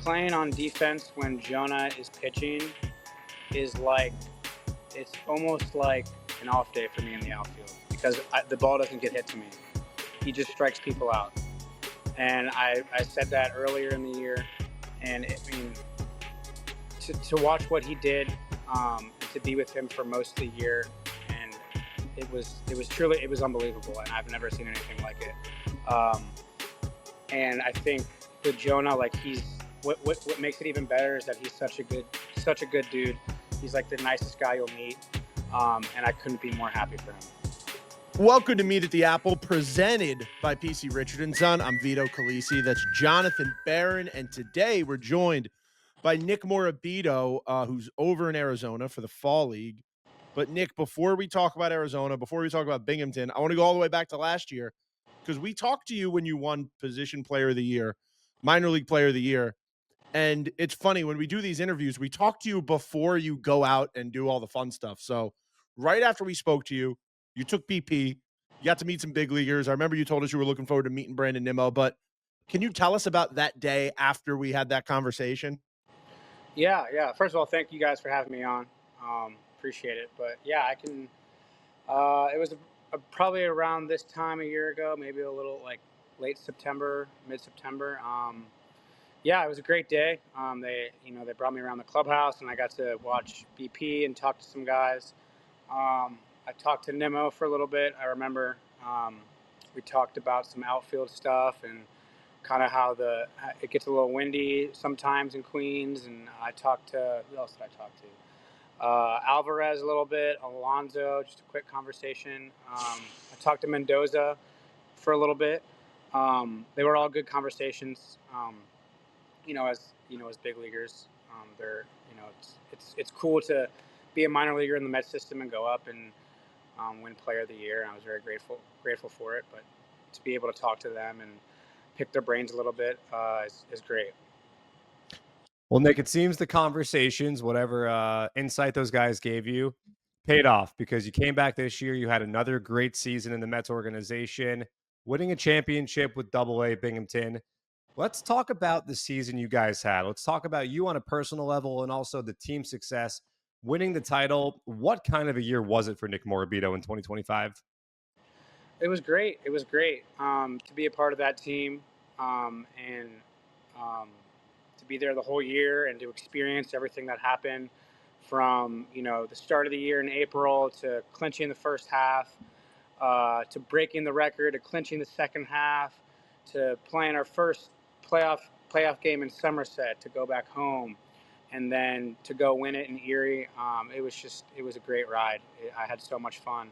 playing on defense when Jonah is pitching is like, it's almost like an off day for me in the outfield because the ball doesn't get hit to me. He just strikes people out. And I said that earlier in the year. And to watch what he did, to be with him for most of the year, and it was unbelievable. And I've never seen anything like it. And I think with Jonah, like what makes it even better is that he's such a good dude. He's like the nicest guy you'll meet, and I couldn't be more happy for him. Welcome to Meet at the Apple, presented by PC Richard & Son. I'm Vito Calisi. That's Jonathan Barron, and today we're joined by Nick Morabito, who's over in Arizona for the Fall League. But Nick, before we talk about Arizona, before we talk about Binghamton, I want to go all the way back to last year because we talked to you when you won Position Player of the Year, Minor League Player of the Year. And it's funny, when we do these interviews, we talk to you before you go out and do all the fun stuff. So right after we spoke to you, you took BP, you got to meet some big leaguers. I remember you told us you were looking forward to meeting Brandon Nimmo, but can you tell us about that day after we had that conversation? Yeah. First of all, thank you guys for having me on. Appreciate it. But yeah, I can. It was probably around this time a year ago, maybe a little like late September, mid-September. Yeah, it was a great day. They brought me around the clubhouse, and I got to watch BP and talk to some guys. I talked to Nimmo for a little bit. I remember we talked about some outfield stuff and kind of how it gets a little windy sometimes in Queens. And I talked to, who else did I talk to? Alvarez a little bit, Alonso, just a quick conversation. I talked to Mendoza for a little bit. They were all good conversations. As big leaguers, it's cool to be a minor leaguer in the Met system and go up and win Player of the Year. And I was very grateful for it. But to be able to talk to them and pick their brains a little bit is great. Well, Nick, it seems the conversations, whatever insight those guys gave you, paid off because you came back this year. You had another great season in the Mets organization, winning a championship with AA Binghamton. Let's talk about the season you guys had. Let's talk about you on a personal level and also the team success, winning the title. What kind of a year was it for Nick Morabito in 2025? It was great. It was great to be a part of that team and to be there the whole year and to experience everything that happened from, the start of the year in April to clinching the first half, to breaking the record, to clinching the second half, to playing our first playoff game in Somerset, to go back home, and then to go win it in Erie. It was a great ride. I had so much fun.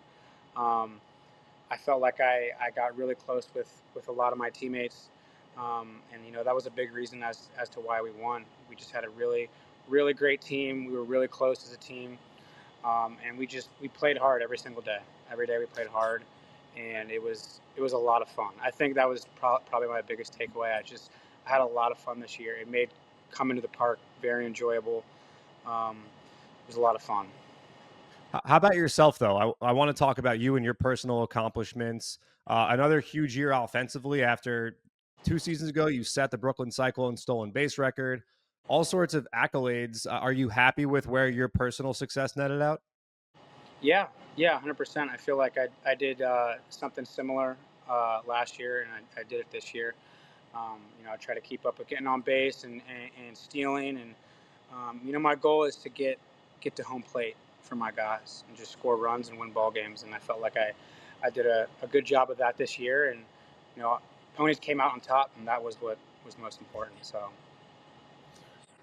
I felt like I got really close with a lot of my teammates. And that was a big reason as to why we won. We just had a really, really great team. We were really close as a team. And we played hard every single day. Every day we played hard, and it was a lot of fun. I think that was probably my biggest takeaway. I had a lot of fun this year. It made coming to the park very enjoyable. It was a lot of fun. How about yourself, though? I want to talk about you and your personal accomplishments. Another huge year offensively. After 2 seasons ago, you set the Brooklyn Cyclone stolen base record. All sorts of accolades. Are you happy with where your personal success netted out? Yeah, 100%. I feel like I did something similar last year, and I did it this year. I try to keep up with getting on base and stealing, and my goal is to get to home plate for my guys and just score runs and win ball games. And I felt like I did a good job of that this year, and Ponies came out on top, and that was what was most important. So.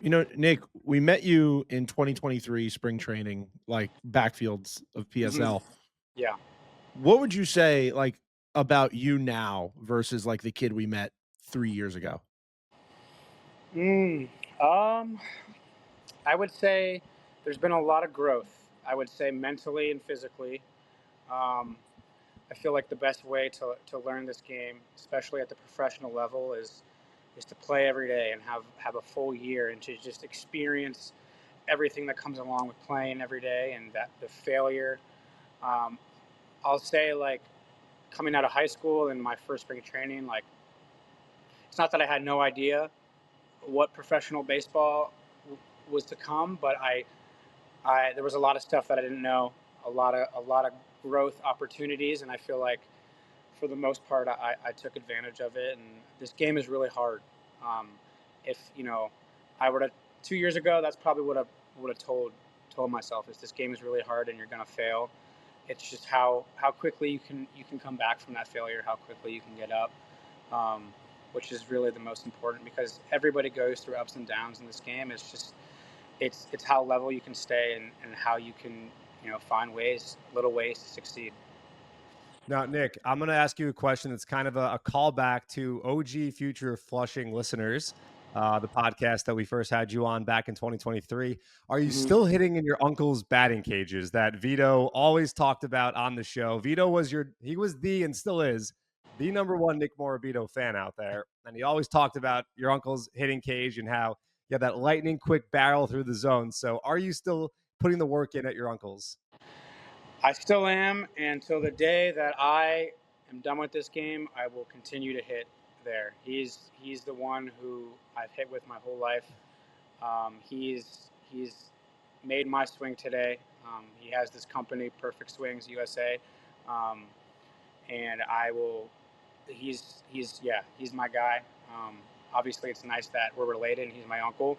Nick, we met you in 2023 spring training, like backfields of PSL. Yeah. What would you say, like, about you now versus like the kid we met 3 years ago? I would say there's been a lot of growth. I would say mentally and physically. I feel like the best way to learn this game, especially at the professional level, is to play every day and have a full year and to just experience everything that comes along with playing every day and that the failure. I'll say, like, coming out of high school and my first spring training, like, it's not that I had no idea what professional baseball was to come, but there was a lot of stuff that I didn't know, a lot of growth opportunities, and I feel like for the most part I took advantage of it. And this game is really hard. If I were to 2 years ago, that's probably what I would have told myself is this game is really hard and you're gonna fail. It's just how quickly you can come back from that failure, how quickly you can get up, um, which is really the most important because everybody goes through ups and downs in this game. It's just it's how level you can stay and how you can find little ways to succeed. Now, Nick, I'm going to ask you a question that's kind of a callback to OG Future Flushing listeners, the podcast that we first had you on back in 2023. Are you still hitting in your uncle's batting cages that Vito always talked about on the show? Vito was and still is the number one Nick Morabito fan out there. And he always talked about your uncle's hitting cage and how you have that lightning quick barrel through the zone. So are you still putting the work in at your uncle's? I still am, and until the day that I am done with this game, I will continue to hit there. He's the one who I've hit with my whole life. He's made my swing today. He has this company, Perfect Swings USA, and I will. He's my guy. Obviously, it's nice that we're related and he's my uncle.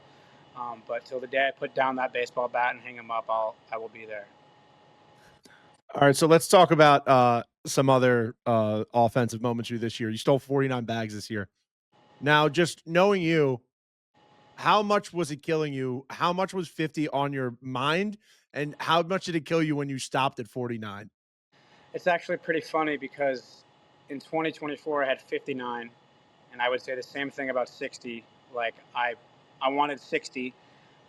But till the day I put down that baseball bat and hang him up, I will be there. All right, so let's talk about some other offensive moments you this year. You stole 49 bags this year. Now, just knowing you, how much was it killing you? How much was 50 on your mind? And how much did it kill you when you stopped at 49? It's actually pretty funny because in 2024 I had 59, and I would say the same thing about 60. Like I wanted 60,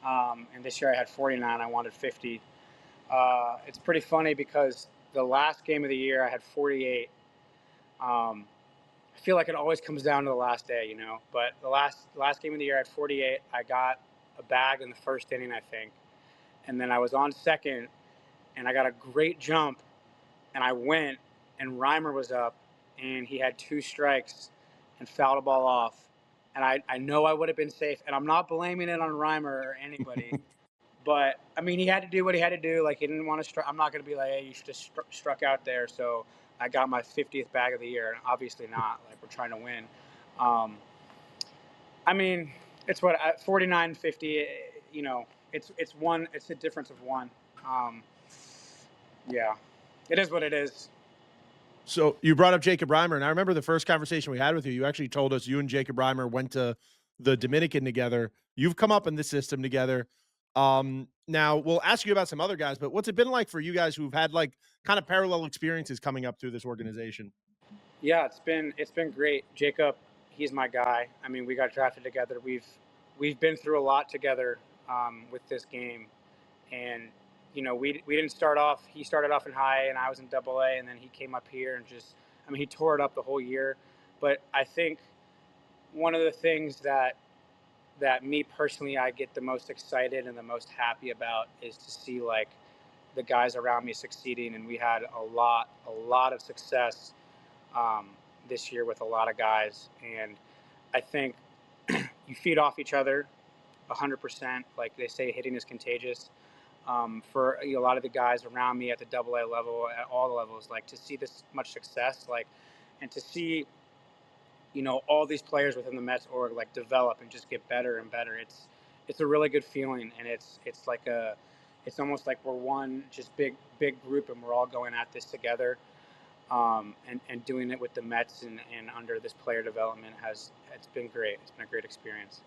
and this year I had 49. I wanted 50. It's pretty funny because the last game of the year I had 48. I feel like it always comes down to the last day, But the last game of the year I had 48. I got a bag in the first inning, I think, and then I was on second, and I got a great jump, and I went, and Reimer was up, and he had 2 strikes, and fouled a ball off, and I know I would have been safe, and I'm not blaming it on Reimer or anybody. But I mean, he had to do what he had to do. Like he didn't want to strike. I'm not going to be like, hey, you should have struck out there. So I got my 50th bag of the year, and obviously not. Like we're trying to win. I mean, it's what 49, 50. It's one. It's a difference of one. Yeah, it is what it is. So you brought up Jacob Reimer, and I remember the first conversation we had with you. You actually told us you and Jacob Reimer went to the Dominican together. You've come up in the system together. Now we'll ask you about some other guys, but what's it been like for you guys who've had like kind of parallel experiences coming up through this organization? Yeah, it's been great. Jacob, he's my guy. I mean, we got drafted together. We've been through a lot together with this game, and we didn't start off. He started off in high, and I was in Double A, and then he came up here and he tore it up the whole year. But I think one of the things that me personally I get the most excited and the most happy about is to see like the guys around me succeeding, and we had a lot of success this year with a lot of guys, and I think you feed off each other 100%. Like they say, hitting is contagious. For a lot of the guys around me at the Double A level, at all the levels, like to see this much success, like, and to see all these players within the Mets org like develop and just get better and better. It's a really good feeling, and it's almost like we're one just big group, and we're all going at this together. And doing it with the Mets and under this player development it's been great. It's been a great experience.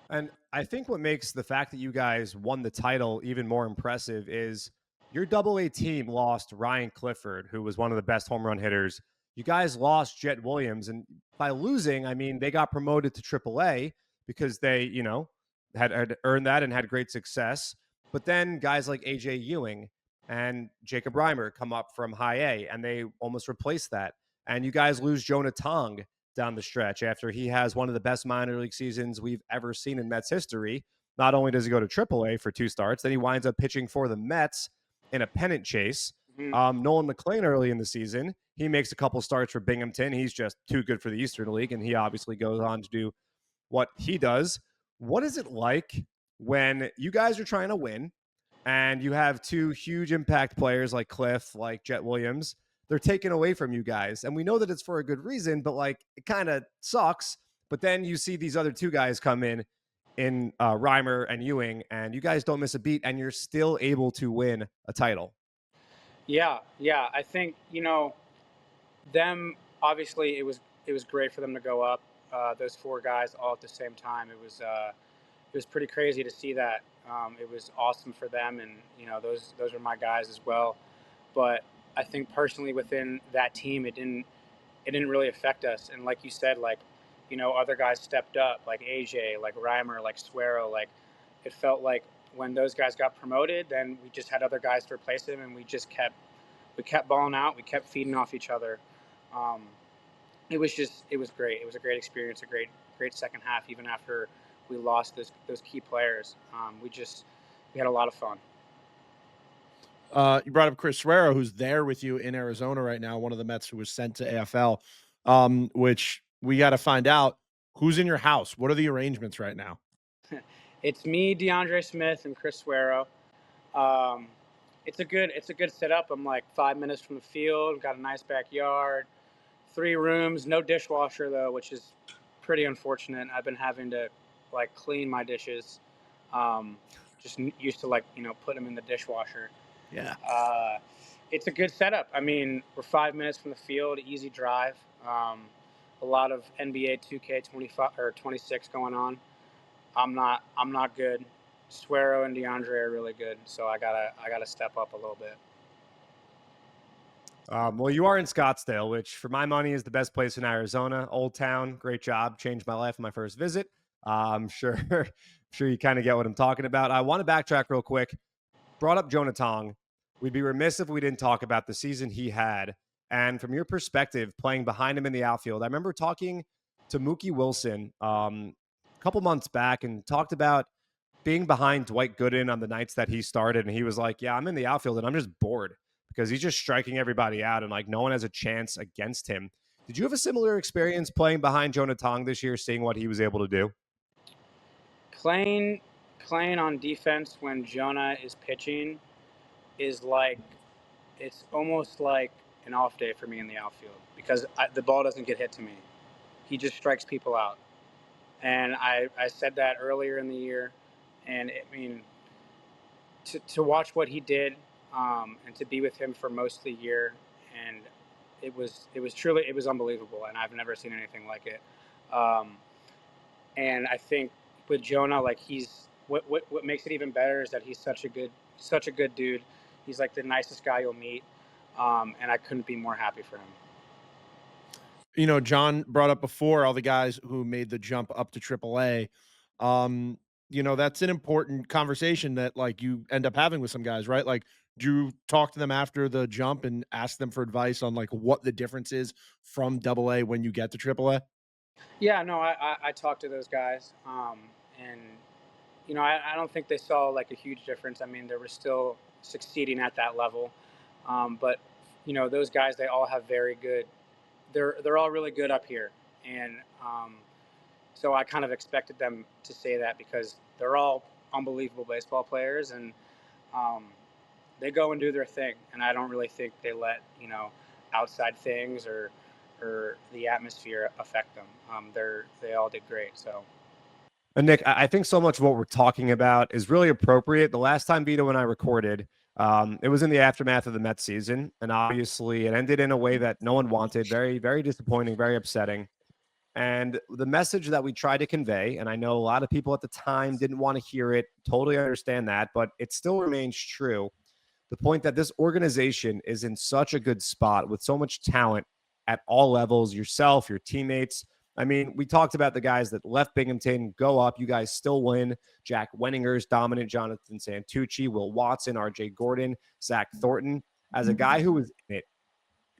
And I think what makes the fact that you guys won the title even more impressive is your Double A team lost Ryan Clifford, who was one of the best home run hitters. You guys lost Jett Williams, and by losing, I mean they got promoted to Triple A because they, had earned that and had great success. But then guys like AJ Ewing and Jacob Reimer come up from High A, and they almost replace that. And you guys lose Jonah Tong down the stretch after he has one of the best minor league seasons we've ever seen in Mets history. Not only does he go to AAA for 2 starts, then he winds up pitching for the Mets in a pennant chase. Nolan McLean early in the season, he makes a couple starts for Binghamton. He's just too good for the Eastern League, and he obviously goes on to do what he does. What is it like when you guys are trying to win and you have two huge impact players like Cliff, like Jett Williams? They're taken away from you guys. And we know that it's for a good reason, but like it kind of sucks. But then you see these other two guys come in Reimer and Ewing, and you guys don't miss a beat, and you're still able to win a title. Yeah, I think them. Obviously, it was great for them to go up. Those four guys all at the same time. It was pretty crazy to see that. It was awesome for them, and those are my guys as well. But I think personally within that team, it didn't really affect us. And like you said, like other guys stepped up, like AJ, like Reimer, like Suero. Like it felt like when those guys got promoted, then we just had other guys to replace them, and we kept balling out. We kept feeding off each other. Um, it was great. It was a great experience, a great second half, even after we lost those key players. We had a lot of fun. You brought up Chris Suero, who's there with you in Arizona right now, one of the Mets who was sent to AFL, which we got to find out who's in your house. What are the arrangements right now? It's me, DeAndre Smith, and Chris Suero. Um, it's a good setup. I'm like 5 minutes from the field. Got a nice backyard, 3 rooms, no dishwasher though, which is pretty unfortunate. I've been having to like clean my dishes. Um, just used to like put them in the dishwasher. Yeah. It's a good setup. I mean, we're 5 minutes from the field, easy drive. A lot of NBA 2K 25 or 26 going on. I'm not good. Suero and DeAndre are really good, so I gotta step up a little bit. Well, you are in Scottsdale, which for my money is the best place in Arizona. Old town, great job, changed my life on my first visit. I'm sure, sure you kind of get what I'm talking about. I want to backtrack real quick. Brought up Jonah Tong. We'd be remiss if we didn't talk about the season he had. And from your perspective, playing behind him in the outfield, I remember talking to Mookie Wilson a couple months back and talked about being behind Dwight Gooden on the nights that he started. And he was like, yeah, I'm in the outfield and I'm just bored because he's just striking everybody out and like no one has a chance against him. Did you have a similar experience playing behind Jonah Tong this year, seeing what he was able to do? Playing playing on defense when Jonah is pitching is like it's almost like an off day for me in the outfield because the ball doesn't get hit to me. He just strikes people out, and I said that earlier in the year, and I mean to watch what he did, and to be with him for most of the year, and it was unbelievable, and I've never seen anything like it. Um, and I think with Jonah, like what makes it even better is that he's such a good dude. He's like the nicest guy you'll meet, and I couldn't be more happy for him. John brought up before all the guys who made the jump up to AAA. Um, that's an important conversation that like you end up having with some guys, right? Like, do you talk to them after the jump and ask them for advice on like what the difference is from AA when you get to AAA? Yeah, no, I talked to those guys, and I don't think they saw like a huge difference. I mean, they were still succeeding at that level, but those guys, they all have very good. They're all really good up here, and so I kind of expected them to say that because they're all unbelievable baseball players, and um, they go and do their thing, and I don't really think they let outside things or the atmosphere affect them. They all did great. So And Nick, I think so much of what we're talking about is really appropriate. The last time Vito and I recorded, it was in the aftermath of the Mets season, and obviously it ended in a way that no one wanted. Very, very disappointing, very upsetting. And the message that we tried to convey, and I know a lot of people at the time didn't want to hear it, totally understand that, but it still remains true. The point that this organization is in such a good spot with so much talent at all levels, yourself, your teammates. I mean, we talked about the guys that left Binghamton, go up. You guys still win. Jack Wenninger's dominant, Jonathan Santucci, Will Watson, RJ Gordon, Zach Thornton. As a guy who was in it,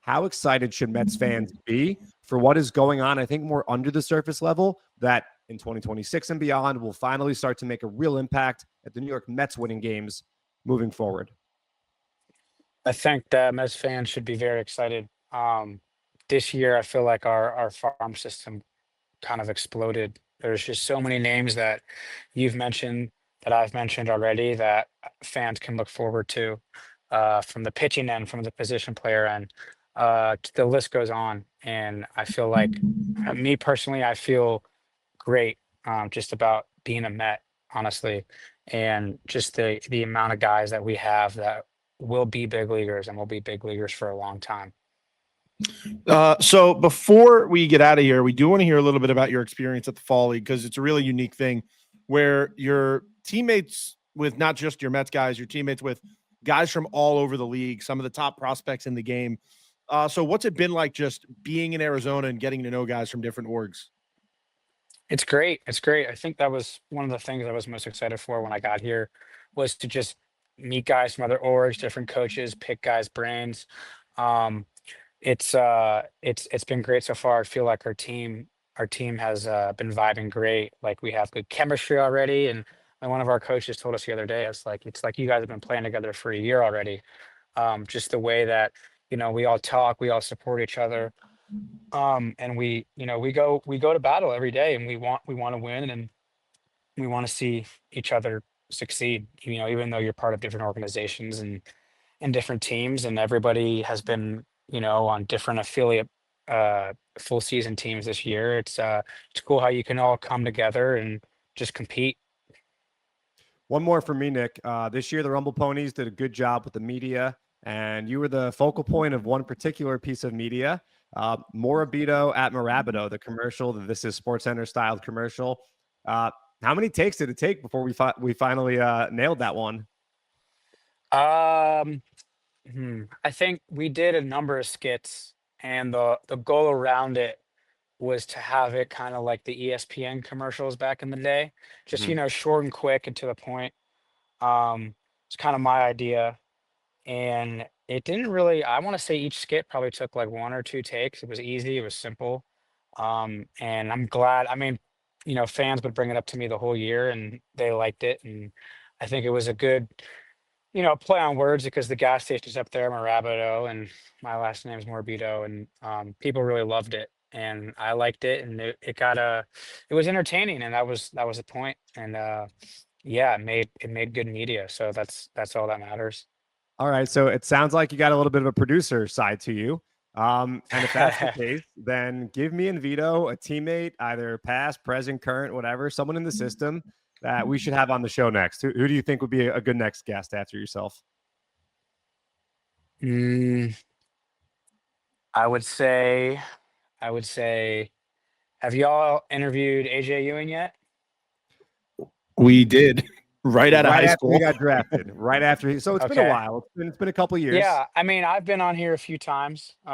how excited should Mets fans be for what is going on? I think more under the surface level that in 2026 and beyond will finally start to make a real impact at the New York Mets winning games moving forward. I think that Mets fans should be very excited. This year, I feel like our farm system kind of exploded. There's just so many names that you've mentioned, that I've mentioned already, that fans can look forward to, from the pitching end, from the position player end. The list goes on, and I feel like, me personally, I feel great, just about being a Met, honestly, and just the amount of guys that we have that will be big leaguers and will be big leaguers for a long time. So before we get out of here, we do want to hear a little bit about your experience at the Fall League, because it's a really unique thing where your teammates with not just your Mets guys, your teammates with guys from all over the league, some of the top prospects in the game. So what's it been like just being in Arizona and getting to know guys from different orgs? It's great. It's great. I think that was one of the things I was most excited for when I got here, was to just meet guys from other orgs, different coaches, pick guys' brains. Um, it's been great so far. I feel like our team has been vibing great. Like, we have good chemistry already, and one of our coaches told us the other day, it's like you guys have been playing together for a year already. Just the way that, we all talk, we all support each other, and we go to battle every day, and we want to win, and we want to see each other succeed. Even though you're part of different organizations and different teams, and everybody has been, on different affiliate full season teams this year. It's cool how you can all come together and just compete. One more for me, Nick. This year, the Rumble Ponies did a good job with the media, and you were the focal point of one particular piece of media. Morabito at Mirabito, the commercial. This is SportsCenter styled commercial. How many takes did it take before we finally nailed that one? Um, I think we did a number of skits, and the goal around it was to have it kind of like the ESPN commercials back in the day, just Mhm. short and quick and to the point. It's kind of my idea, and it didn't really. I want to say each skit probably took like one or two takes. It was easy. It was simple. And I'm glad. I mean, fans would bring it up to me the whole year, and they liked it, and I think it was a good, play on words, because the gas station's up there, Morabito, and my last name's Morabito, and people really loved it, and I liked it, and it was entertaining, and that was the point, and yeah, it made good media, so that's all that matters. All right, so it sounds like you got a little bit of a producer side to you. And if that's the case, then give me and Vito a teammate, either past, present, current, whatever, someone in the system that we should have on the show next. Who do you think would be a good next guest after yourself? Mm, I would say, I would say, have y'all interviewed AJ Ewing yet? We did right out of Right high after he school. got drafted, right after he. So it's been a Okay. while. It's been a couple years. Yeah, I mean, I've been on here a few times. You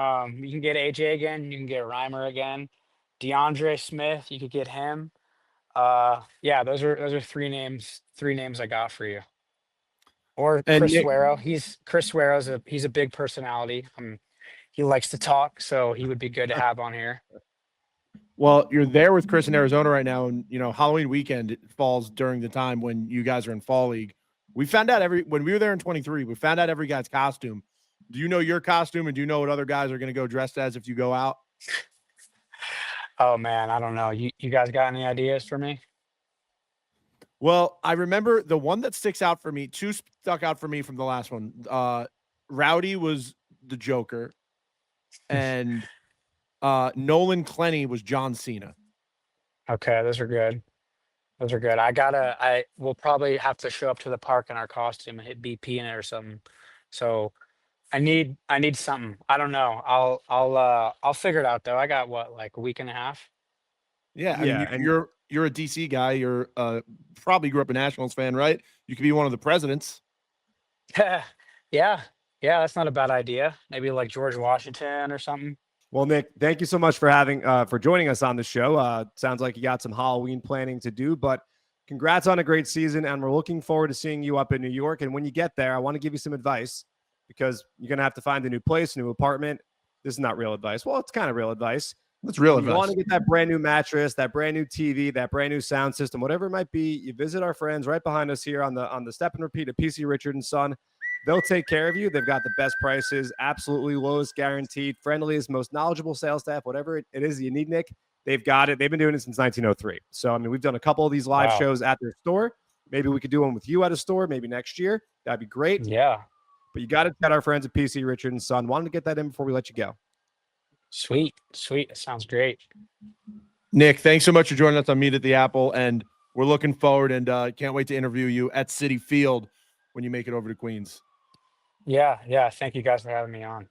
can get AJ again, you can get Reimer again. DeAndre Smith, you could get him. Yeah, those are three names I got for you. Or And Chris Nick, Suero. Chris Suero's he's a big personality. He likes to talk, so he would be good to have on here. well, you're there with Chris in Arizona right now, and Halloween weekend it falls during the time when you guys are in Fall League. We found out when we were there in 23, we found out every guy's costume. Do you know your costume, and do you know what other guys are going to go dressed as if you go out? Oh man, I don't know. You guys got any ideas for me? Well, I remember the one that sticks out for me. Two stuck out for me from the last one. Rowdy was the Joker, and Nolan Clenny was John Cena. Okay, those are good. Those are good. I will probably have to show up to the park in our costume and hit BP in it or something. So I need something. I don't know. I'll figure it out though. I got what, like a week and a half? Yeah, I mean Yeah, and you're a DC guy. You're probably grew up a Nationals fan, right? You could be one of the presidents. Yeah. Yeah, that's not a bad idea. Maybe like George Washington or something. well, Nick, thank you so much for joining us on the show. Sounds like you got some Halloween planning to do, but congrats on a great season, and we're looking forward to seeing you up in New York. And when you get there, I want to give you some advice because you're gonna have to find a new place, a new apartment. This is not real advice. Well, it's kind of real advice. That's real You want advice. to get that brand new mattress, that brand new TV, that brand new sound system, whatever it might be. You visit our friends right behind us here on the step and repeat of PC Richard and Son. They'll take care of you. They've got the best prices, absolutely lowest guaranteed, friendliest, most knowledgeable sales staff, whatever it is you need, Nick. They've got it. They've been doing it since 1903. So, I mean, we've done a couple of these live shows at their store. Maybe we could do one with you at a store, maybe next year. That'd be great. Yeah. But you got to chat our friends at PC Richard & Son. Wanted to get that in before we let you go. Sweet. That sounds great. Nick, thanks so much for joining us on Meet at the Apple, and we're looking forward and can't wait to interview you at Citi Field when you make it over to Queens. Yeah. Thank you guys for having me on.